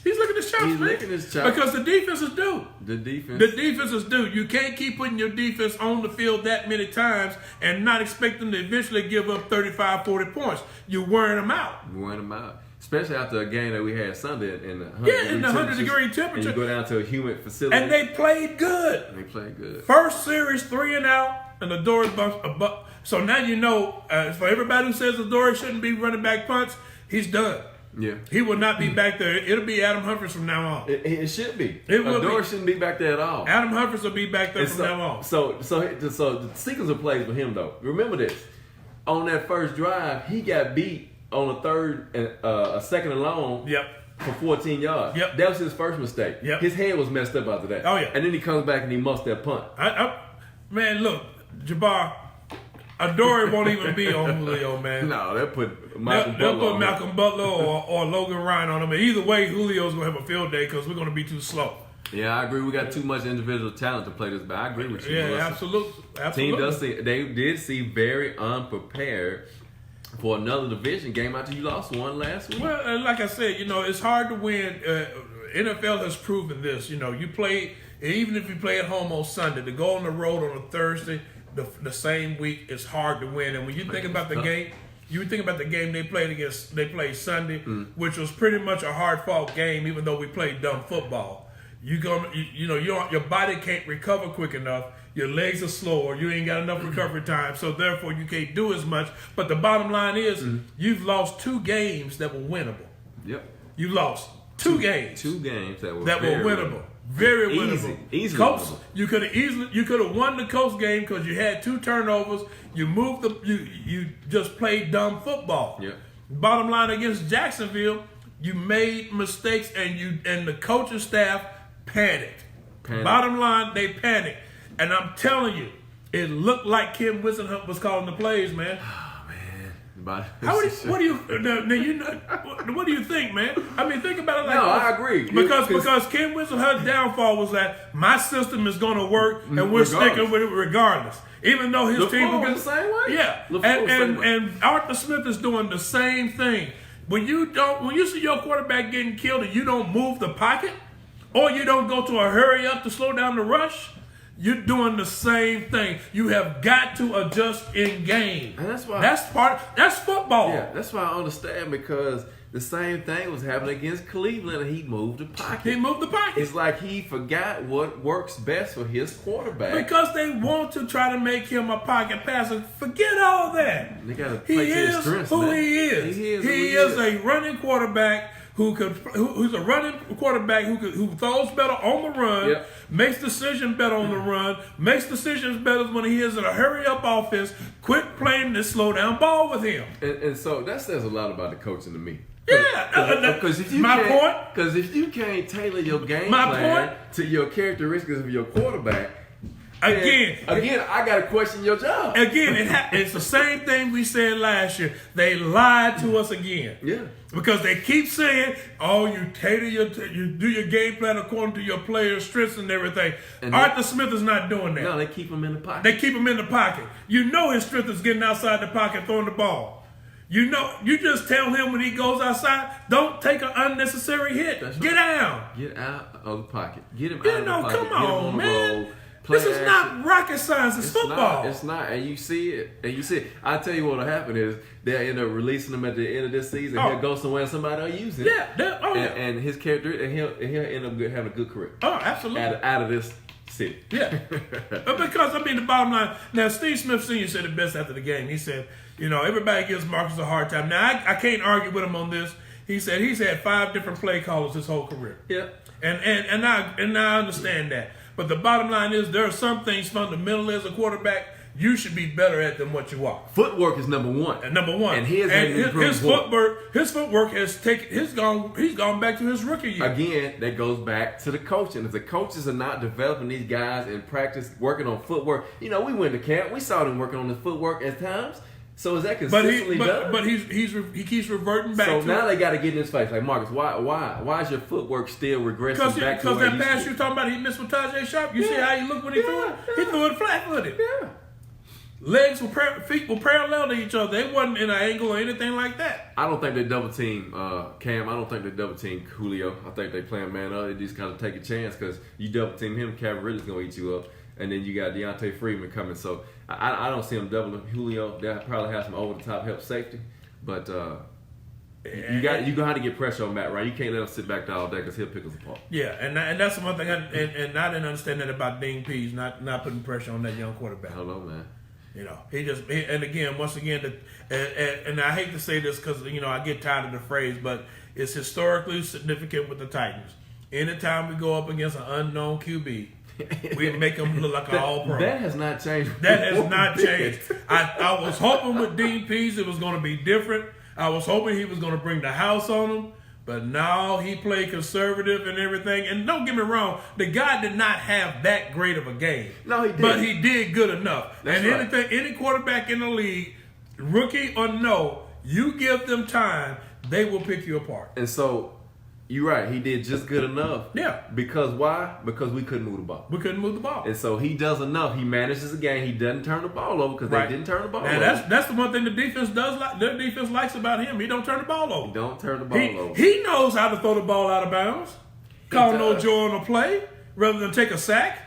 S2: He's licking his chops, man.
S1: Licking his chops.
S2: Because the defense is due.
S1: The defense
S2: is due. You can't keep putting your defense on the field that many times and not expect them to eventually give up 35, 40 points. You're wearing them out.
S1: Especially after a game that we had Sunday in the
S2: 100-degree temperature.
S1: And you go down to a humid facility.
S2: And they played good. First series, 3 and out, and the door is bumped. So now you know, for everybody who says the door shouldn't be running back punts, he's done.
S1: Yeah.
S2: He will not be back there. It'll be Adam Humphries from now on.
S1: It should be.
S2: Adore
S1: shouldn't be back there at all.
S2: Adam Humphries will be back there from now on.
S1: So the sequence of plays for him, though. Remember this. On that first drive, he got beat on a third and a second and long.
S2: Yep.
S1: For 14 yards.
S2: Yep.
S1: That was his first mistake.
S2: Yep.
S1: His head was messed up after that.
S2: Oh, yeah.
S1: And then he comes back and he muffs that punt.
S2: Man, look, Jabbar, Adore won't even be on Julio, man.
S1: No, they'll put
S2: Malcolm Butler or Logan Ryan on him. And either way, Julio's going to have a field day because we're going to be too slow.
S1: Yeah, I agree. We got too much individual talent to play this, but I agree with you.
S2: Yeah, absolutely.
S1: They did seem very unprepared for another division game after you lost one last week.
S2: Well, like I said, you know, it's hard to win. NFL has proven this. You know, you play, even if you play at home on Sunday, to go on the road on a Thursday, the same week, it's hard to win. And when you think about the game, they played Sunday, which was pretty much a hard-fought game, even though we played dumb football. your body can't recover quick enough. Your legs are slower. You ain't got enough recovery time, so therefore you can't do as much. But the bottom line is, you've lost 2 games that were winnable.
S1: Yep.
S2: You lost 2 games.
S1: 2 games that were
S2: winnable. Very winnable.
S1: Easily
S2: Colts,
S1: winnable.
S2: you could have won the Colts game because you had 2 turnovers. You moved you just played dumb football.
S1: Yep.
S2: Bottom line, against Jacksonville, you made mistakes and the coaching staff panicked. Bottom line, they panicked. And I'm telling you, it looked like Kim Wisenhunt was calling the plays, man.
S1: Oh man,
S2: what do you think, man? I mean, think about it like
S1: no,
S2: this.
S1: I agree.
S2: Because Kim Wisenhunt's downfall was that my system is going to work and we're sticking with it regardless. Even though his team will
S1: get the same way.
S2: Yeah, and Arthur Smith is doing the same thing. When you see your quarterback getting killed and you don't move the pocket, or you don't go to a hurry up to slow down the rush, you're doing the same thing. You have got to adjust in game.
S1: And that's why
S2: that's football.
S1: Yeah, that's why I understand, because the same thing was happening against Cleveland and he moved the pocket. It's like he forgot what works best for his quarterback.
S2: Because they want to try to make him a pocket passer. Forget all that.
S1: They gotta play to his strengths,
S2: who
S1: man.
S2: he is. He is a running quarterback who's a running quarterback who throws better on the run, makes decisions better on the run, makes decisions better when he is in a hurry-up offense. Quit playing this slow-down ball with him.
S1: And so that says a lot about the coaching to me.
S2: Yeah.
S1: Because if you can't tailor your game plan to your characteristics of your quarterback, Again, I got to question your job.
S2: Again, it's the same thing we said last year. They lied to us again.
S1: Yeah.
S2: Because they keep saying, you do your game plan according to your players' strengths and everything. And Arthur Smith is not doing that.
S1: No, they keep him in the pocket.
S2: You know his strength is getting outside the pocket, throwing the ball. You just tell him when he goes outside, don't take an unnecessary hit.
S1: That's
S2: Get
S1: right.
S2: down.
S1: Get out of the pocket. Get him out of the pocket.
S2: Come on, man. This is not rocket science. It's football.
S1: It's not. And you see it. I tell you what'll happen is they'll end up releasing him at the end of this season. He'll go somewhere and somebody will use him. And his character, and he'll end up having a good career.
S2: Oh, absolutely.
S1: Out of this city.
S2: Yeah. Because, the bottom line, now Steve Smith Sr. said it best after the game. He said, everybody gives Marcus a hard time. Now, I can't argue with him on this. He said he's had 5 different play callers his whole career.
S1: Yeah.
S2: And I understand that. But the bottom line is there are some things fundamentally as a quarterback you should be better at than what you are.
S1: Footwork is number one.
S2: And his footwork he's gone back to his rookie year.
S1: Again, that goes back to the coaching. If the coaches are not developing these guys in practice, working on footwork, we went to camp, we saw them working on the footwork at times. So is that consistently done?
S2: But he keeps reverting back.
S1: So
S2: to
S1: now they got to get in his face. Like, Marcus, why is your footwork still regressing back to where
S2: that pass you're talking about, he missed with Tajay Sharp. You see how he looked when he threw it? He threw it flat-footed.
S1: Yeah.
S2: Feet were parallel to each other. They wasn't in an angle or anything like that.
S1: I don't think they double team Cam. I don't think they double team Julio. I think they play a man up. They just kind of take a chance because you double team him, Cam Ridley's gonna eat you up. And then you got Deontay Freeman coming. So I don't see him doubling Julio. They'll probably have some over-the-top help safety. But you're going to have to get pressure on Matt, right? You can't let him sit back there all day because he'll pick us apart.
S2: Yeah, and that's the one thing. I didn't understand that about Dean Pease, not putting pressure on that young quarterback.
S1: Hello, man.
S2: Once again, and I hate to say this because, I get tired of the phrase, but it's historically significant with the Titans. Anytime we go up against an unknown QB, we make him look like an all-pro.
S1: That has not changed.
S2: That has not changed. I was hoping with Dean Pease it was going to be different. I was hoping he was going to bring the house on him. But now he played conservative and everything. And don't get me wrong, the guy did not have that great of a game.
S1: No, he did.
S2: But he did good enough.
S1: That's right.
S2: Any quarterback in the league, rookie or no, you give them time, they will pick you apart.
S1: And so, you're right. He did just good enough.
S2: Yeah.
S1: Because why? Because we couldn't move the ball.
S2: We couldn't move the ball.
S1: And so he does enough. He manages the game. He doesn't turn the ball over because they didn't turn the ball over.
S2: That's the one thing the defense does like. Their defense likes about him. He don't turn the ball over.
S1: He don't turn the ball over.
S2: He knows how to throw the ball out of bounds. Call no joy on a play rather than take a sack.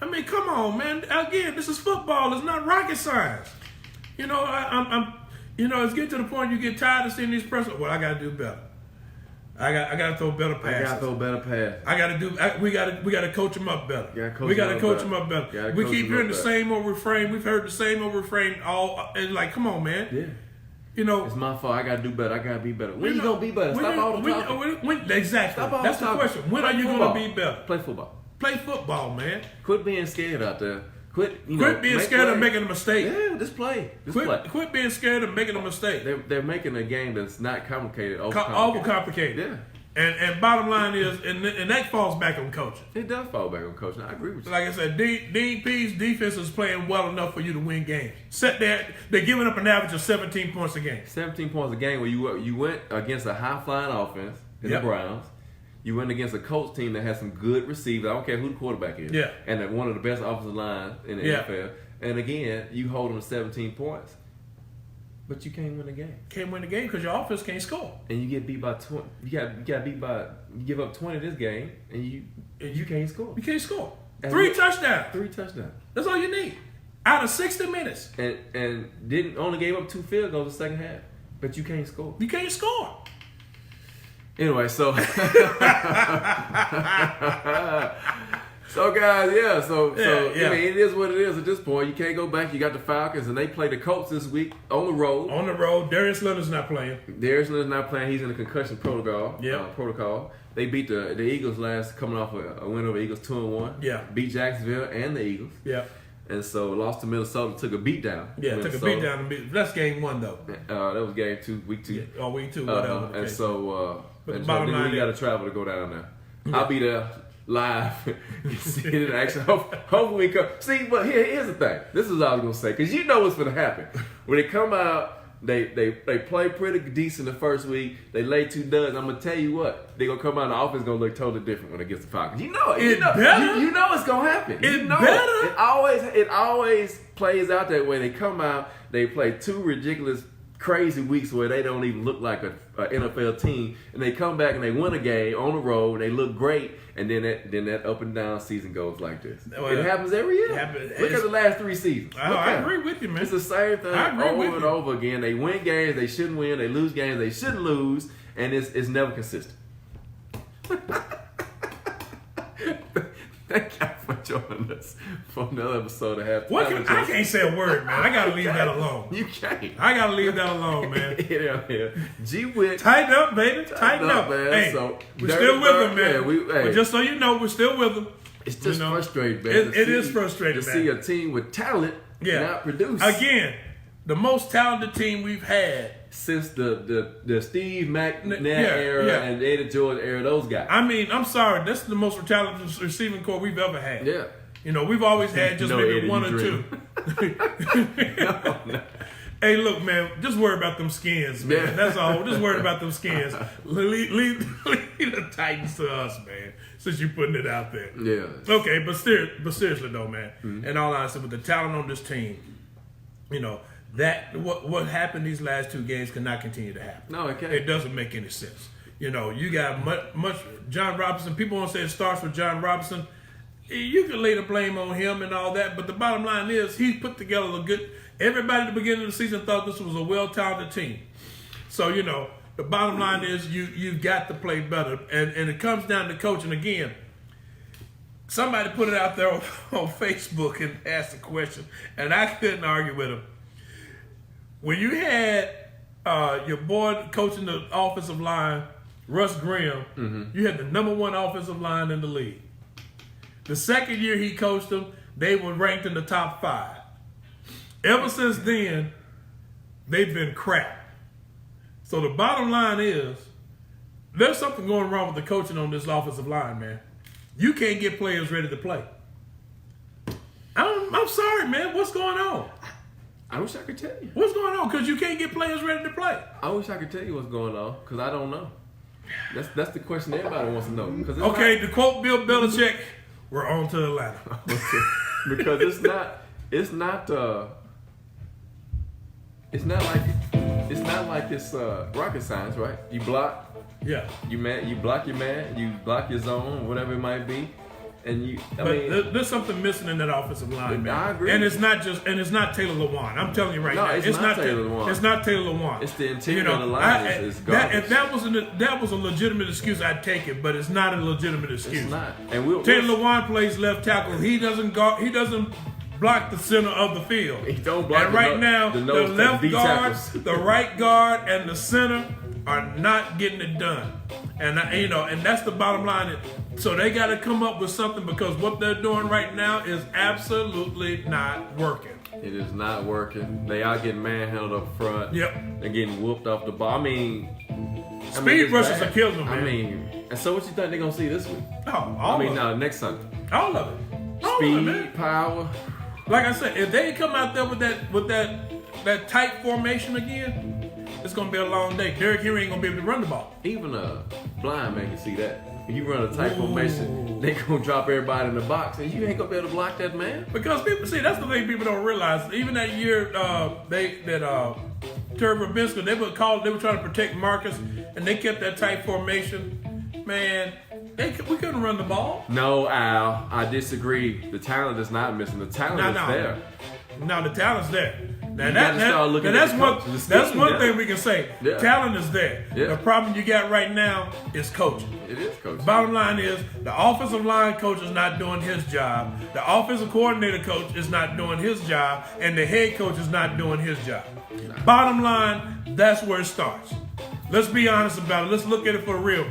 S2: Come on, man. Again, this is football. It's not rocket science. It's getting to the point you get tired of seeing these press. Well, I got to do better. I got to throw better passes.
S1: I got to throw better passes.
S2: We got to coach him up better.
S1: We got to
S2: coach him up better. We keep hearing the same old refrain. We've heard the same old refrain and like, come on, man.
S1: Yeah.
S2: You know,
S1: it's my fault. I got to do better. I got to be better. When you going to be better? Stop all the talking.
S2: Exactly. That's the question. When are you going to be better?
S1: Play football.
S2: Play football, man.
S1: Quit being scared out there. Quit
S2: being scared of making a mistake.
S1: Yeah, just play.
S2: Quit being scared of making a mistake.
S1: They're making a game that's not complicated.
S2: Overcomplicated.
S1: Yeah.
S2: And bottom line is, and that falls back on coaching.
S1: It does fall back on coaching. I agree with you.
S2: Like I said, Dean Pease defense is playing well enough for you to win games. They're giving up an average of 17 points a game.
S1: 17 points a game where you went against a high-flying offense in the Browns. You went against a Colts team that has some good receivers. I don't care who the quarterback is.
S2: Yeah.
S1: And one of the best offensive lines in the NFL. And again, you hold them to 17 points. But you can't win the game.
S2: Can't win the game because your offense can't score.
S1: And you get beat by 20. You got beat by. You give up 20 this game, and you can't score.
S2: You can't score. 3 touchdowns.
S1: 3 touchdowns.
S2: That's all you need. Out of 60 minutes.
S1: And only gave up 2 field goals the second half. But you can't score.
S2: You can't score.
S1: Anyway, so so guys, I mean, it is what it is at this point. You can't go back. You got the Falcons, and they play the Colts this week on the road.
S2: On the road, Darius Leonard's not playing.
S1: He's in the concussion protocol. Protocol. They beat the Eagles coming off a win over Eagles 2-1.
S2: Yeah.
S1: Beat Jacksonville and the Eagles.
S2: Yeah.
S1: And so lost to Minnesota, took a beat down.
S2: Yeah, took a beat down. That's game 1 though.
S1: That was game 2, week 2.
S2: Yeah, week 2, whatever.
S1: And so,
S2: but the bottom line,
S1: you got to travel to go down there. Yeah. I'll be there live, see it in action. Hopefully, we come. See, but here's the thing. This is what I was gonna say because you know what's gonna happen when they come out. They play pretty decent the first week. They lay 2 duds. I'm gonna tell you what, they gonna come out and the offense gonna look totally different when it gets the Falcons. You know it. You know it's gonna happen. It always plays out that way. They come out, they play 2 ridiculous, crazy weeks where they don't even look like an NFL team, and they come back and they win a game on the road. And they look great, and then that up and down season goes like this. Well, it happens every year. Look at the last 3 seasons.
S2: I agree with you, man.
S1: It's the same thing over and over again. They win games they shouldn't win. They lose games they shouldn't lose, and it's never consistent. Thank y'all for joining us for another episode of Halftime.
S2: I can't say a word, man. I gotta leave that alone.
S1: You can't.
S2: I gotta leave that alone, man.
S1: G-Wit.
S2: Tighten up, baby. Tighten up,
S1: man.
S2: Hey,
S1: so,
S2: we're still with them, man. But just so you know, we're still with them.
S1: It's just frustrating, man.
S2: It is frustrating, man.
S1: To see a team with talent not produce.
S2: Again, the most talented team we've had
S1: since the Steve McNair era and the Eddie George era, those guys.
S2: I mean, I'm sorry, that's the most talented receiving core we've ever had.
S1: Yeah.
S2: You know, we've always had just maybe Eddie, 1 or 2. No. Hey, look, man, just worry about them skins, man. Yeah. That's all. Just worry about them skins. Leave the Titans to us, man, since you're putting it out there.
S1: Yeah.
S2: Okay, but seriously, though, man, and all honesty, with the talent on this team, you know, that what happened these last 2 games cannot continue to happen.
S1: No, it can't.
S2: It doesn't make any sense. You know, you got much John Robinson. People want to say it starts with John Robinson. You can lay the blame on him and all that, but the bottom line is he's put together a good. Everybody at the beginning of the season thought this was a well-talented team. So, you know, the bottom line is you've got to play better, and it comes down to coaching again. Somebody put it out there on Facebook and asked a question, and I couldn't argue with him. When you had your boy coaching the offensive line, Russ Grimm, you had the number 1 offensive line in the league. The second year he coached them, they were ranked in the top 5. Ever since then, they've been crap. So the bottom line is, there's something going wrong with the coaching on this offensive line, man. You can't get players ready to play. I'm sorry, man. What's going on?
S1: I wish I could tell you.
S2: What's going on? Because you can't get players ready to play.
S1: I wish I could tell you what's going on, because I don't know. That's the question everybody wants to know.
S2: To quote Bill Belichick, we're on to Atlanta.
S1: Because it's not like it's rocket science, right? You block.
S2: Yeah.
S1: You block your man, you block your zone, whatever it might be. And I
S2: But
S1: mean,
S2: there's something missing in that offensive line, man.
S1: I agree.
S2: And it's not Taylor Lewan. I'm telling you right now.
S1: it's not Taylor Lewan.
S2: It's not Taylor Lewan.
S1: It's the interior of the line is garbage.
S2: If that was a legitimate excuse, I'd take it. But it's not a legitimate excuse.
S1: It's not. And
S2: Taylor Lewan plays left tackle. He doesn't block the center of the field.
S1: He don't block.
S2: And right now, the left guard,
S1: tackles.
S2: the right guard, and the center are not getting it done. And and that's the bottom line. So they got to come up with something because what they're doing right now is absolutely not working.
S1: It is not working. They are getting manhandled up front.
S2: Yep.
S1: They're getting whooped off the ball.
S2: Speed rushes are killing them, man.
S1: And so what you think they're gonna see this week? Next Sunday.
S2: All of it.
S1: Speed, power.
S2: Like I said, if they come out there with that tight formation again, it's gonna be a long day. Derrick Henry ain't gonna be able to run the ball.
S1: Even a blind man can see that. When you run a tight formation, they gonna drop everybody in the box, and you ain't gonna be able to block that man.
S2: Because people see that's the thing people don't realize. Even that year, Terry Robinska, they were trying to protect Marcus, and they kept that tight formation. Man, we couldn't run the ball.
S1: No, Al, I disagree. The talent is not missing. The talent is there.
S2: No, the talent's there.
S1: That's
S2: one thing we can say.
S1: Yeah.
S2: Talent is there.
S1: Yeah.
S2: The problem you got right now is coaching.
S1: It is coaching.
S2: Bottom line is the offensive line coach is not doing his job. The offensive coordinator coach is not doing his job, and the head coach is not doing his job. Nah. Bottom line, that's where it starts. Let's be honest about it. Let's look at it for real.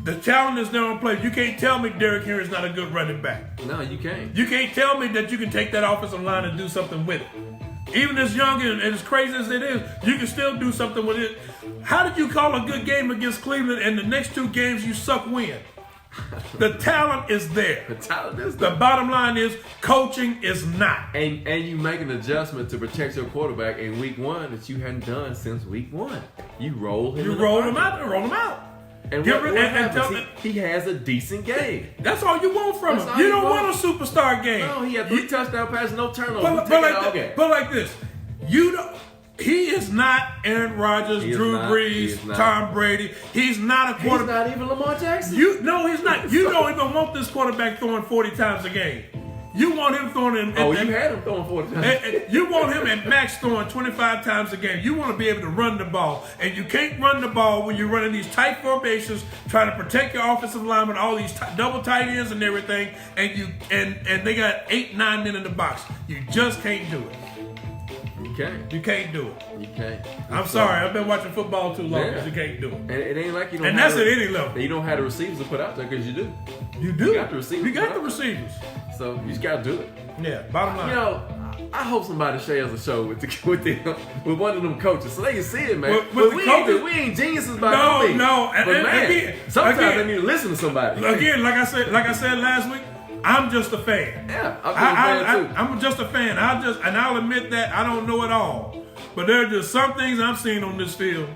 S2: The talent is there on play. You can't tell me Derrick Henry is not a good running back.
S1: No, you can't.
S2: You can't tell me that you can take that offensive line and do something with it. Even as young and as crazy as it is, you can still do something with it. How did you call a good game against Cleveland and the next two games you suck win? The talent is there.
S1: The talent is there.
S2: The bottom line is coaching is not.
S1: And you make an adjustment to protect your quarterback in week one that you hadn't done since week one. You roll him.
S2: You roll him out.
S1: And what happens? He has a decent game.
S2: That's all you want from him. You don't want a superstar game.
S1: No, he had 3 touchdown passes, no turnovers.
S2: But like this, he is not Aaron Rodgers, Drew Brees, Tom Brady. He's not a quarterback.
S1: He's not even Lamar Jackson.
S2: No, he's not. You don't even want this quarterback throwing 40 times a game. You want him throwing in.
S1: You had him throwing 40 times.
S2: You want him at max throwing 25 times a game. You want to be able to run the ball. And you can't run the ball when you're running these tight formations, trying to protect your offensive line with all these double tight ends and everything. And they got 8, 9 men in the box. You just can't do it. You can't do it.
S1: You can't.
S2: I'm sorry. I've been watching football too long because you can't do it.
S1: And it ain't like you don't.
S2: And that's at any level.
S1: You don't have the receivers to put out there because you do.
S2: You do.
S1: You got the receivers.
S2: You got the receivers.
S1: So you just got to do it.
S2: Yeah. Bottom line.
S1: I hope somebody shares a show with one of them coaches so they can see it, man.
S2: With the
S1: we ain't geniuses by no means.
S2: No.
S1: But man, sometimes they need to listen to somebody.
S2: Again, like I said last week, I'm just a fan.
S1: Yeah, I'm a fan too.
S2: I'm just a fan. I'll admit that I don't know it all, but there are just some things I'm seeing on this field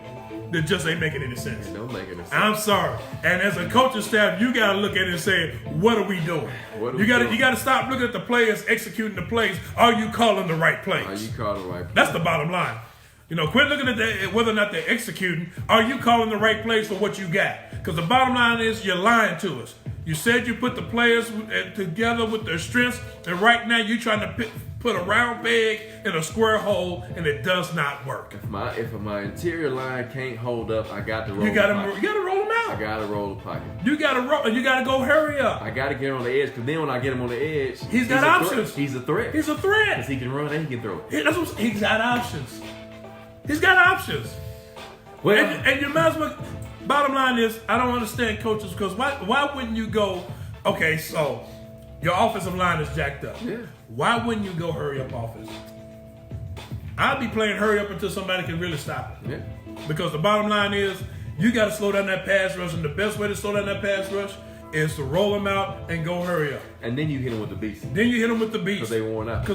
S2: that just ain't making any sense.
S1: It don't make any sense.
S2: I'm sorry. And as a coaching staff, you gotta look at it and say, what are we doing? You gotta stop looking at the players executing the plays. Are you calling the right plays?
S1: Are you calling the right plays?
S2: That's the bottom line. Quit looking at whether or not they're executing. Are you calling the right plays for what you got? Because the bottom line is you're lying to us. You said you put the players together with their strengths, and right now you're trying to put a round peg in a square hole, and it does not work.
S1: If my interior line can't hold up, I got to roll.
S2: You got to roll them out.
S1: I got to roll the pocket.
S2: You got to roll. You got to go hurry up.
S1: I got to get on the edge because then when I get him on the edge,
S2: he's got options.
S1: He's a threat.
S2: He's a threat
S1: because he can run and he can throw.
S2: He's got options. He's got options. Well, and you might as well. Bottom line is, I don't understand coaches because why wouldn't you go? Okay, so your offensive line is jacked up.
S1: Yeah.
S2: Why wouldn't you go hurry up offense? I'd be playing hurry up until somebody can really stop it.
S1: Yeah.
S2: Because the bottom line is, you got to slow down that pass rush, and the best way to slow down that pass rush is to roll them out and go hurry up.
S1: And then you hit them with the beast.
S2: Because
S1: they worn out.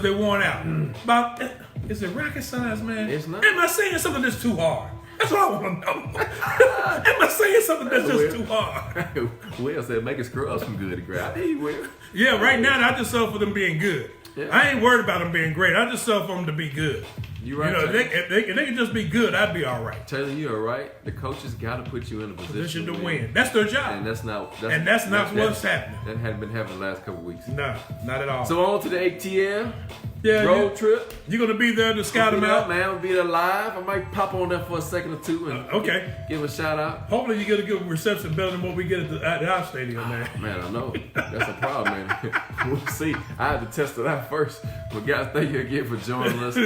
S2: But is it rocket science, man?
S1: It's not.
S2: Am I saying something that's too hard? That's what I want to know. Am I saying something that's just too hard?
S1: Will said, make us screw up some good. I think he will.
S2: Yeah, right now I just sell for them being good. Yeah. I ain't worried about them being great. I just sell for them to be good.
S1: You right.
S2: You know, if they can just be good, I'd be all right.
S1: Taylor, you are right. The coaches got to put you in a position
S2: To win. That's their job.
S1: And that's not
S2: what's happening.
S1: That hadn't been happening the last couple weeks.
S2: No, not at all.
S1: So on to the ATL
S2: road
S1: trip.
S2: You're gonna be there to scout them out,
S1: man. I'll be there live. I might pop on there for a second or two and give a shout out.
S2: Hopefully you get a good reception better than what we get at our stadium, man.
S1: Man, I know that's a problem, man. We'll see. I had to test it out first. But guys, thank you again for joining us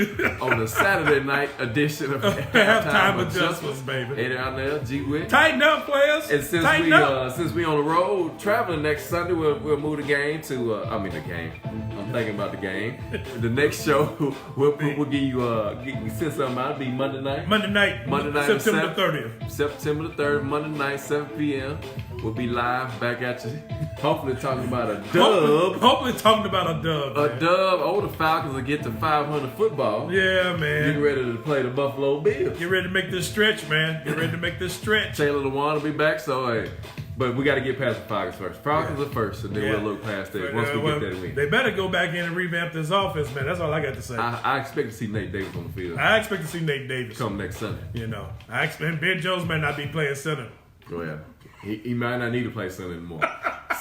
S1: on the Saturday night edition of
S2: Halftime Adjustments, baby.
S1: Hey down there, G-Wit.
S2: Tighten up, players.
S1: And since we on the road traveling next Sunday, we'll move the game to. The game. I'm thinking about the game. The next show, we'll give you send something out. It'll be Monday night.
S2: September the 30th.
S1: September the 3rd, Monday night, 7 p.m. We'll be live back at you. Hopefully talking about a dub.
S2: Hopefully talking about a dub.
S1: A dub. Oh, the Falcons will get to 500 football.
S2: Yeah, man.
S1: Getting ready to play the Buffalo Bills.
S2: Get ready to make this stretch, man. Get ready to make this stretch.
S1: Taylor Lewan will be back, so hey. But we got to get past the Falcons first. Falcons are first, and then we'll look past that once we get that win.
S2: They better go back in and revamp this offense, man. That's all I got to say.
S1: I expect to see Nate Davis on the field.
S2: I expect to see Nate Davis
S1: come next Sunday.
S2: You know, I expect Ben Jones may not be playing center.
S1: Oh yeah, he might not need to play center anymore.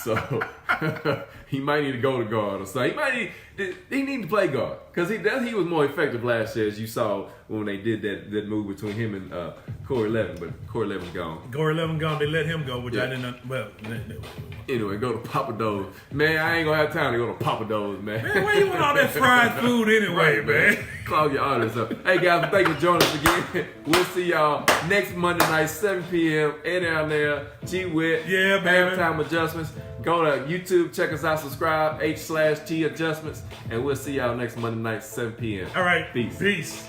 S1: So he might need to go to guard or something. He need to play guard because he was more effective last year, as you saw when they did that move between him and Corey Levin. But Corey Levin's gone.
S2: They let him go, which I didn't. Well,
S1: anyway, go to Papa Do's. Man, I ain't gonna have time to go to Papa Do's, man.
S2: Man, where you want all that fried food anyway,
S1: right, man? Clog your arteries up. Hey guys, thank you for joining us again. We'll see y'all next Monday night, 7 p.m. down there, G-Wit.
S2: Yeah, baby.
S1: Halftime Adjustments. Go to YouTube, check us out, subscribe, H/T Adjustments, and we'll see y'all next Monday night, 7 p.m.
S2: All right.
S1: Peace.